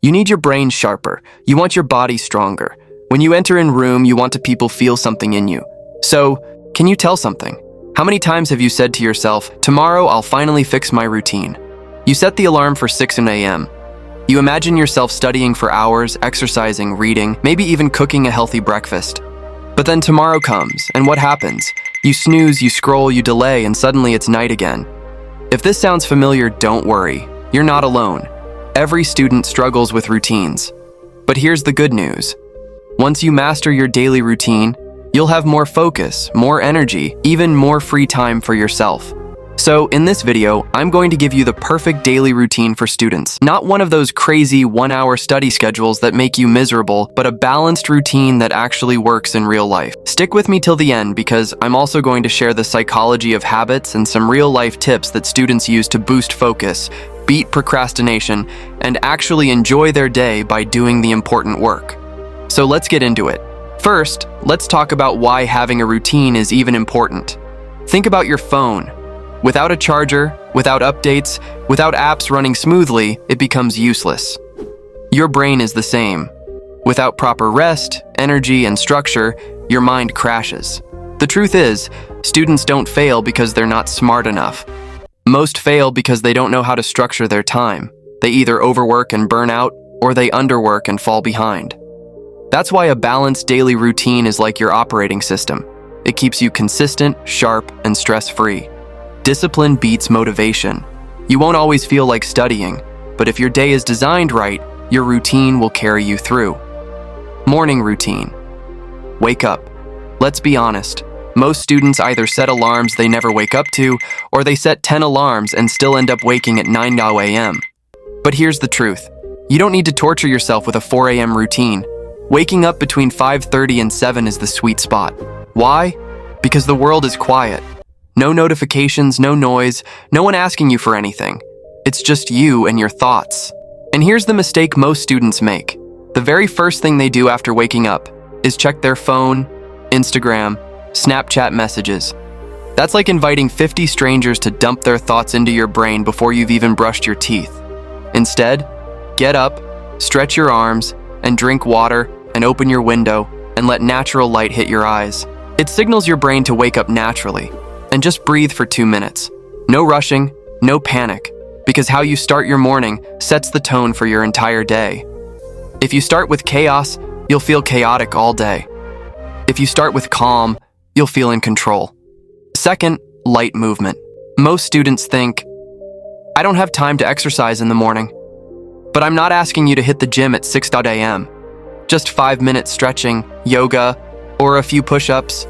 You need your brain sharper. You want your body stronger. When you enter in room, you want people feel something in you. So, can you tell something? How many times have you said to yourself, tomorrow I'll finally fix my routine? You set the alarm for 6 a.m. You imagine yourself studying for hours, exercising, reading, maybe even cooking a healthy breakfast. But then tomorrow comes, and what happens? You snooze, you scroll, you delay, and suddenly it's night again. If this sounds familiar, don't worry. You're not alone. Every student struggles with routines. But here's the good news. Once you master your daily routine, you'll have more focus, more energy, even more free time for yourself. So in this video, I'm going to give you the perfect daily routine for students. Not one of those crazy 1-hour study schedules that make you miserable, but a balanced routine that actually works in real life. Stick with me till the end because I'm also going to share the psychology of habits and some real-life tips that students use to boost focus, beat procrastination, and actually enjoy their day by doing the important work. So let's get into it. First, let's talk about why having a routine is even important. Think about your phone. Without a charger, without updates, without apps running smoothly, it becomes useless. Your brain is the same. Without proper rest, energy, and structure, your mind crashes. The truth is, students don't fail because they're not smart enough. Most fail because they don't know how to structure their time. They either overwork and burn out, or they underwork and fall behind. That's why a balanced daily routine is like your operating system. It keeps you consistent, sharp, and stress-free. Discipline beats motivation. You won't always feel like studying, but if your day is designed right, your routine will carry you through. Morning routine. Wake up. Let's be honest. Most students either set alarms they never wake up to, or they set 10 alarms and still end up waking at 9 a.m. But here's the truth. You don't need to torture yourself with a 4 a.m. routine. Waking up between 5:30 and 7 is the sweet spot. Why? Because the world is quiet. No notifications, no noise, no one asking you for anything. It's just you and your thoughts. And here's the mistake most students make. The very first thing they do after waking up is check their phone, Instagram, Snapchat messages. That's like inviting 50 strangers to dump their thoughts into your brain before you've even brushed your teeth. Instead, get up, stretch your arms, and drink water, and open your window, and let natural light hit your eyes. It signals your brain to wake up naturally. And just breathe for 2 minutes. No rushing, no panic, because how you start your morning sets the tone for your entire day. If you start with chaos, you'll feel chaotic all day. If you start with calm, you'll feel in control. Second, light movement. Most students think, I don't have time to exercise in the morning. But I'm not asking you to hit the gym at 6 a.m. Just 5 minutes stretching, yoga, or a few push-ups,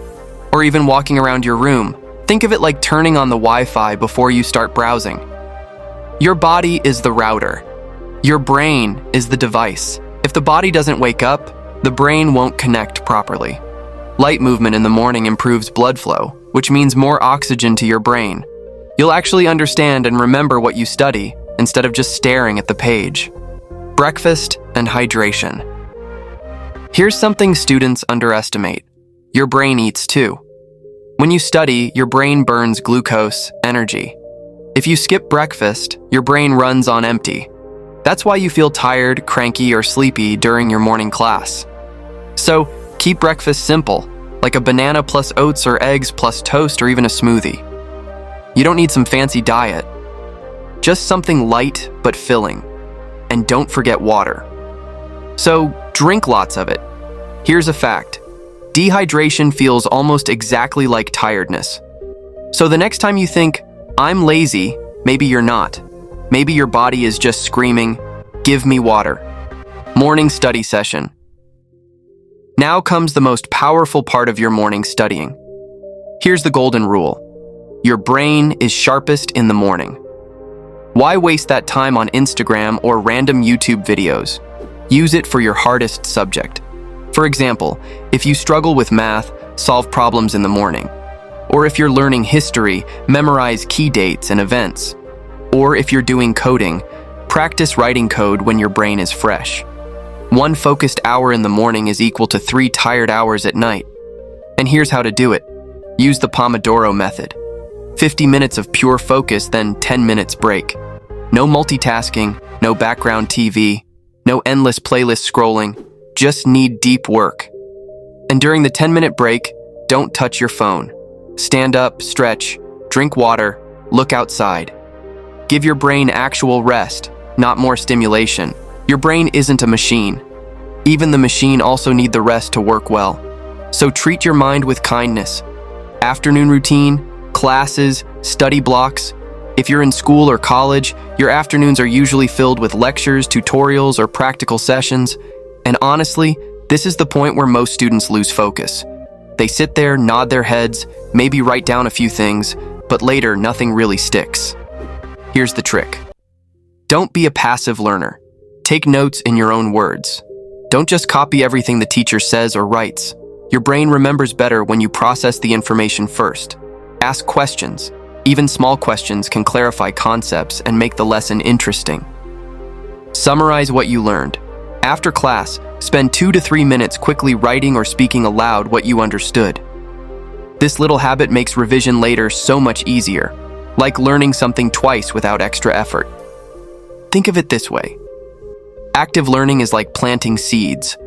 or even walking around your room. Think of it like turning on the Wi-Fi before you start browsing. Your body is the router. Your brain is the device. If the body doesn't wake up, the brain won't connect properly. Light movement in the morning improves blood flow, which means more oxygen to your brain. You'll actually understand and remember what you study instead of just staring at the page. Breakfast and hydration. Here's something students underestimate. Your brain eats too. When you study, your brain burns glucose, energy. If you skip breakfast, your brain runs on empty. That's why you feel tired, cranky, or sleepy during your morning class. So, keep breakfast simple, like a banana plus oats or eggs plus toast or even a smoothie. You don't need some fancy diet. Just something light but filling. And don't forget water. So, drink lots of it. Here's a fact. Dehydration feels almost exactly like tiredness. So the next time you think, I'm lazy, maybe you're not. Maybe your body is just screaming, give me water. Morning study session. Now comes the most powerful part of your morning studying. Here's the golden rule. Your brain is sharpest in the morning. Why waste that time on Instagram or random YouTube videos? Use it for your hardest subject. For example, if you struggle with math, solve problems in the morning. Or if you're learning history, memorize key dates and events. Or if you're doing coding, practice writing code when your brain is fresh. 1 focused hour in the morning is equal to 3 tired hours at night. And here's how to do it. Use the Pomodoro method. 50 minutes of pure focus, then 10 minutes break. No multitasking, no background TV, No endless playlist scrolling, just need deep work. And during the 10-minute break, don't touch your phone. Stand up, stretch, drink water, look outside. Give your brain actual rest, not more stimulation. Your brain isn't a machine. Even the machine also need the rest to work well. So treat your mind with kindness. Afternoon routine, classes, study blocks. If you're in school or college, your afternoons are usually filled with lectures, tutorials, or practical sessions. And honestly, this is the point where most students lose focus. They sit there, nod their heads, maybe write down a few things, but later nothing really sticks. Here's the trick. Don't be a passive learner. Take notes in your own words. Don't just copy everything the teacher says or writes. Your brain remembers better when you process the information first. Ask questions. Even small questions can clarify concepts and make the lesson interesting. Summarize what you learned. After class, spend 2 to 3 minutes quickly writing or speaking aloud what you understood. This little habit makes revision later so much easier, like learning something twice without extra effort. Think of it this way. Active learning is like planting seeds.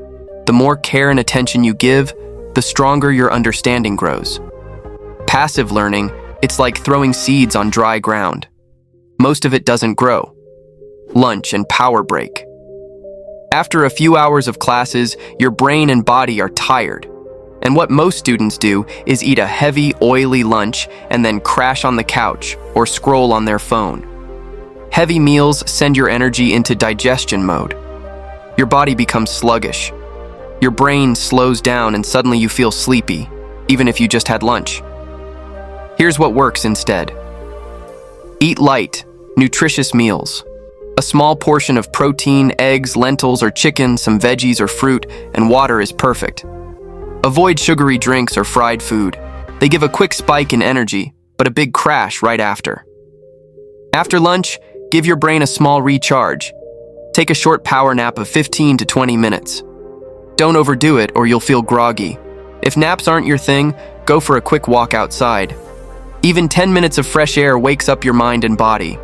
The more care and attention you give, the stronger your understanding grows. Passive learning, it's like throwing seeds on dry ground. Most of it doesn't grow. Lunch and power break. After a few hours of classes, your brain and body are tired. And what most students do is eat a heavy, oily lunch and then crash on the couch or scroll on their phone. Heavy meals send your energy into digestion mode. Your body becomes sluggish. Your brain slows down and suddenly you feel sleepy, even if you just had lunch. Here's what works instead. Eat light, nutritious meals. A small portion of protein, eggs, lentils, or chicken, some veggies or fruit, and water is perfect. Avoid sugary drinks or fried food. They give a quick spike in energy, but a big crash right after. After lunch, give your brain a small recharge. Take a short power nap of 15 to 20 minutes. Don't overdo it or you'll feel groggy. If naps aren't your thing, go for a quick walk outside. Even 10 minutes of fresh air wakes up your mind and body.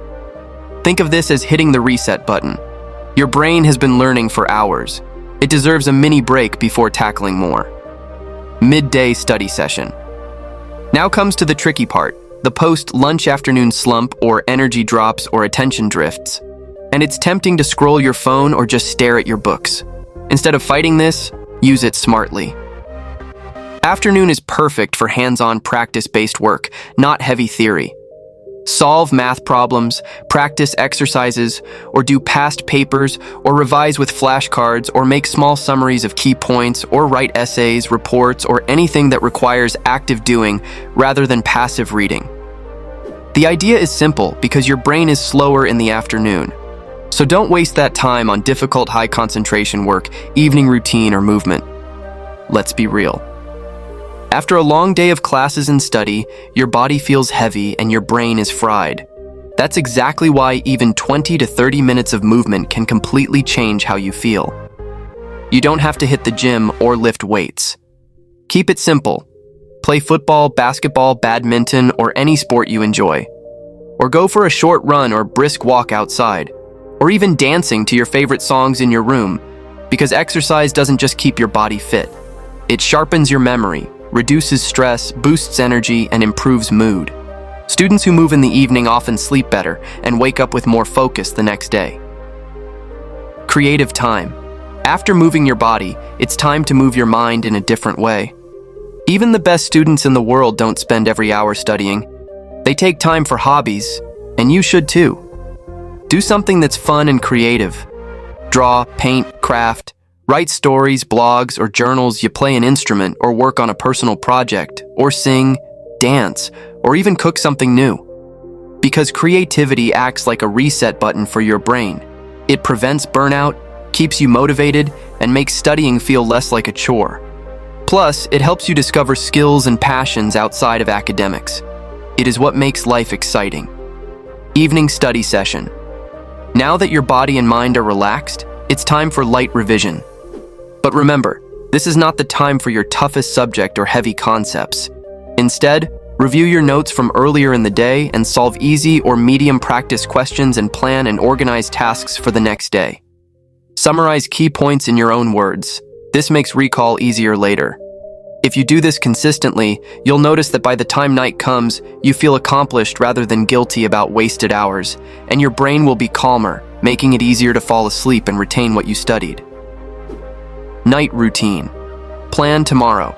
Think of this as hitting the reset button. Your brain has been learning for hours. It deserves a mini break before tackling more. Midday study session. Now comes to the tricky part, the post-lunch afternoon slump or energy drops or attention drifts. And it's tempting to scroll your phone or just stare at your books. Instead of fighting this, use it smartly. Afternoon is perfect for hands-on practice-based work, not heavy theory. Solve math problems, practice exercises, or do past papers, or revise with flashcards, or make small summaries of key points, or write essays, reports, or anything that requires active doing rather than passive reading. The idea is simple because your brain is slower in the afternoon. So don't waste that time on difficult high concentration work, evening routine, or movement. Let's be real. After a long day of classes and study, your body feels heavy and your brain is fried. That's exactly why even 20 to 30 minutes of movement can completely change how you feel. You don't have to hit the gym or lift weights. Keep it simple. Play football, basketball, badminton, or any sport you enjoy. Or go for a short run or brisk walk outside. Or even dancing to your favorite songs in your room, because exercise doesn't just keep your body fit. It sharpens your memory, reduces stress, boosts energy, and improves mood. Students who move in the evening often sleep better and wake up with more focus the next day. Creative time. After moving your body, it's time to move your mind in a different way. Even the best students in the world don't spend every hour studying. They take time for hobbies, and you should too. Do something that's fun and creative. Draw, paint, craft, write stories, blogs, or journals. You play an instrument or work on a personal project, or sing, dance, or even cook something new. Because creativity acts like a reset button for your brain. It prevents burnout, keeps you motivated, and makes studying feel less like a chore. Plus, it helps you discover skills and passions outside of academics. It is what makes life exciting. Evening study session. Now that your body and mind are relaxed, it's time for light revision. But remember, this is not the time for your toughest subject or heavy concepts. Instead, review your notes from earlier in the day and solve easy or medium practice questions and plan and organize tasks for the next day. Summarize key points in your own words. This makes recall easier later. If you do this consistently, you'll notice that by the time night comes, you feel accomplished rather than guilty about wasted hours, and your brain will be calmer, making it easier to fall asleep and retain what you studied. Night routine. Plan tomorrow.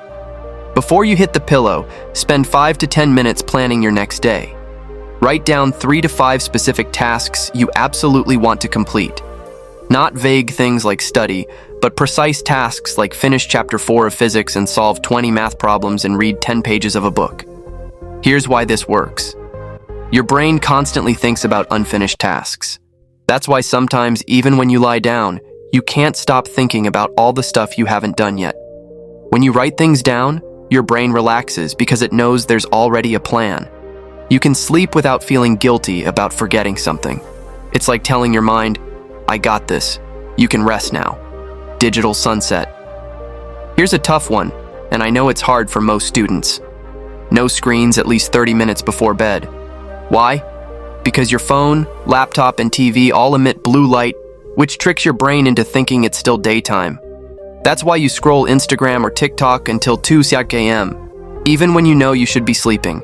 Before you hit the pillow, spend 5 to 10 minutes planning your next day. Write down 3 to 5 specific tasks you absolutely want to complete. Not vague things like study, but precise tasks like finish chapter 4 of physics and solve 20 math problems and read 10 pages of a book. Here's why this works. Your brain constantly thinks about unfinished tasks. That's why sometimes, even when you lie down, you can't stop thinking about all the stuff you haven't done yet. When you write things down, your brain relaxes because it knows there's already a plan. You can sleep without feeling guilty about forgetting something. It's like telling your mind, I got this. You can rest now. Digital sunset. Here's a tough one, and I know it's hard for most students. No screens at least 30 minutes before bed. Why? Because your phone, laptop, and TV all emit blue light, which tricks your brain into thinking it's still daytime. That's why you scroll Instagram or TikTok until 2 a.m., even when you know you should be sleeping.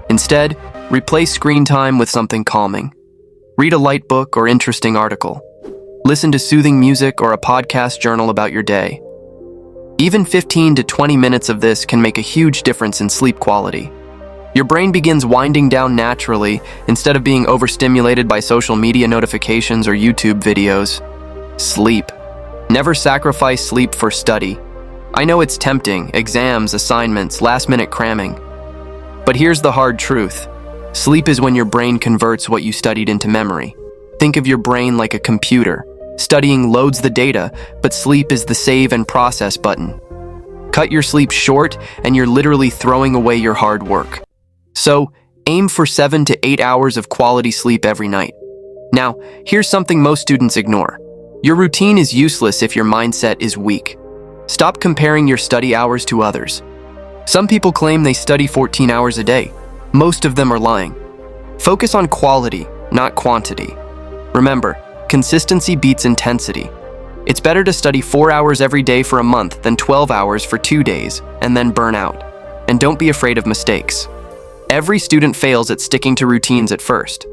Instead, replace screen time with something calming. Read a light book or interesting article. Listen to soothing music or a podcast journal about your day. Even 15 to 20 minutes of this can make a huge difference in sleep quality. Your brain begins winding down naturally instead of being overstimulated by social media notifications or YouTube videos. Sleep. Never sacrifice sleep for study. I know it's tempting, exams, assignments, last-minute cramming. But here's the hard truth. Sleep is when your brain converts what you studied into memory. Think of your brain like a computer. Studying loads the data, but sleep is the save and process button. Cut your sleep short, and you're literally throwing away your hard work. So, aim for 7 to 8 hours of quality sleep every night. Now, here's something most students ignore. Your routine is useless if your mindset is weak. Stop comparing your study hours to others. Some people claim they study 14 hours a day. Most of them are lying. Focus on quality, not quantity. Remember, consistency beats intensity. It's better to study 4 hours every day for a month than 12 hours for 2 days and then burn out. And don't be afraid of mistakes. Every student fails at sticking to routines at first.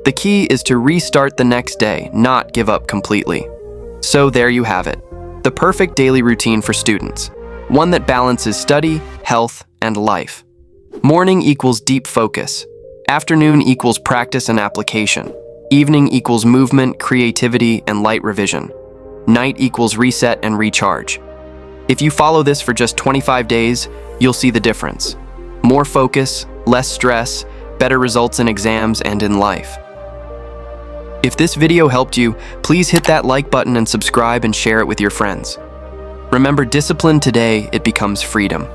The key is to restart the next day, not give up completely. So there you have it, the perfect daily routine for students. One that balances study, health, and life. Morning equals deep focus. Afternoon equals practice and application. Evening equals movement, creativity, and light revision. Night equals reset and recharge. If you follow this for just 25 days, you'll see the difference. More focus, less stress, better results in exams and in life. If this video helped you, please hit that like button and subscribe and share it with your friends. Remember, discipline today, it becomes freedom.